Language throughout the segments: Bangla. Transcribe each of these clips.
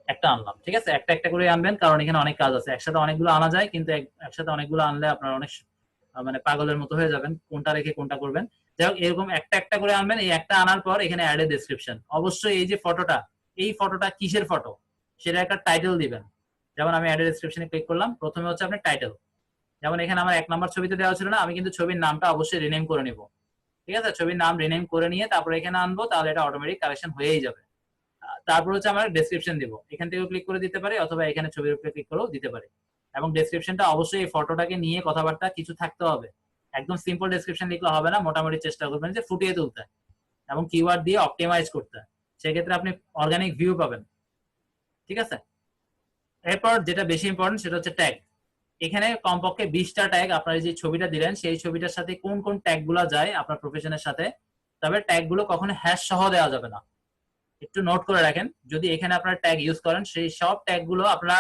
একটা আনলাম, ঠিক আছে, একটা একটা করে আনবেন, কারণ এখানে অনেক কাজ আছে, একসাথে অনেকগুলো আনা যায়, কিন্তু একসাথে অনেকগুলো আনলে আপনার অনেক মানে পাগলের মতো হয়ে যাবেন, কোনটা রেখে কোনটা করবেন। যাই হোক, এরকম একটা একটা করে আনবেন। এই একটা আনার পর এখানে অ্যাড এ ডেসক্রিপশন, অবশ্যই এই যে ফটোটা, এই ফটোটা কিসের ফটো সেটা একটা টাইটেল দিবেন। যেমন আমি অ্যাড এ ডেসক্রিপশনে ক্লিক করলাম, প্রথমে হচ্ছে আপনার টাইটেল। যেমন এখানে আমার 1 নম্বর ছবিতে দেওয়া ছিল না, আমি কিন্তু ছবির নামটা অবশ্যই রিনেম করে নিব। ঠিক আছে, ছবির নাম রিনেম করে নিয়ে তারপরে এখানে আনবো, তাহলে এটা অটোমেটিক কারেকশন হয়েই যাবে। তারপর হচ্ছে আমরা ডেসক্রিপশন দিব, এখান থেকে ক্লিক করে দিতে পারি, অথবা এখানে ছবির উপরে ক্লিক করেও দিতে পারি। এবং ডেসক্রিপশনটা অবশ্যই এই ফটোটাকে নিয়ে কথাবার্তা কিছু থাকতে হবে। একদম সিম্পল ডেসক্রিপশন লিখলে হবে না, মোটামুটি চেষ্টা করবেন যে ফুটিয়ে তুলতে এবং কিওয়ার্ড দিয়ে অপটিমাইজ করতে। সেক্ষেত্রে আপনি অর্গানিক ভিউ পাবেন। ঠিক আছে, এরপর যেটা বেশি ইম্পর্টেন্ট সেটা হচ্ছে ট্যাগ। এখানে কমপক্ষে 20টা ট্যাগ, আপনার যে ছবিটা দিলেন সেই ছবিটার সাথে কোন কোন ট্যাগ গুলো যায় আপনার প্রফেশনের সাথে। তবে ট্যাগ গুলো কখনো হ্যাশ সহ দেওয়া যাবে না, একটু নোট করে রাখেন। যদি এখানে আপনারা ট্যাগ ইউজ করেন, সেই সব ট্যাগ গুলো আপনারা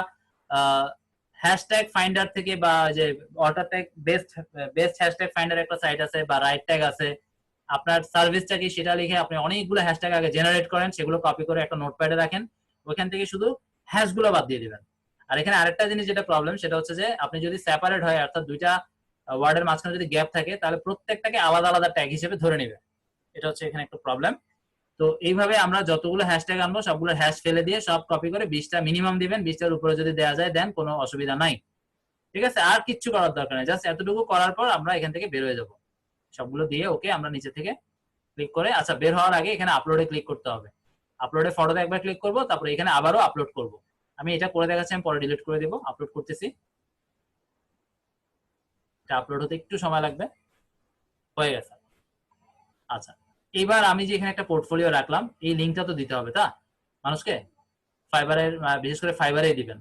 হ্যাশট্যাগ ফাইন্ডার থেকে, বা যে অল্টার tag best best hashtag finder একটা সাইট আছে, বা রাইট ট্যাগ আছে, আপনার সার্ভিসটা কি সেটা লিখে আপনি অনেকগুলো হ্যাশট্যাগ আগে জেনারেট করেন, সেগুলো কপি করে একটা নোটপ্যাডে রাখেন, ওইখান থেকে শুধু হ্যাশ গুলো বাদ দিয়ে দিবেন। আর এখানে আরেকটা জিনিস যেটা প্রবলেম সেটা হচ্ছে যে আপনি যদি সেপারেট হয়, অর্থাৎ দুইটা ওয়ার্ডের মাঝখানে যদি গ্যাপ থাকে, তাহলে প্রত্যেকটাকে আলাদা আলাদা ট্যাগ হিসেবে ধরে নেবে। এটা হচ্ছে এখানে একটা প্রবলেম। তো এইভাবে আমরা যতগুলো হ্যাশট্যাগ আনবো সবগুলো হ্যাশ ফেলে দিয়ে সব কপি করে 20টা মিনিমাম দিবেন, 20টার উপরে যদি দেওয়া যায় দেন, কোনো অসুবিধা নাই। ঠিক আছে, আর কিচ্ছু করার দরকার নেই, জাস্ট এতটুকু করার পর আমরা এখান থেকে বের হয়ে যাবো। সবগুলো দিয়ে ওকে আমরা নিচে থেকে ক্লিক করে, আচ্ছা বের হওয়ার আগে এখানে আপলোডে ক্লিক করতে হবে। আপলোডে ফটোতে একবার ক্লিক করবো, তারপরে এখানে আবারও আপলোড করব। আমি এটা করে দেখাচ্ছি, আমি পরে ডিলিট করে দিব। আপলোড করতেছি, এটা আপলোড হতে একটু সময় লাগবে। হয়ে গেছে। আচ্ছা, এবার আমি যে এখানে একটা পোর্টফোলিও রাখলাম, এই লিঙ্কটা তো দিতে হবে তা মানুষকে, ফাইবারের, বিশেষ করে ফাইবারেই দিবেন।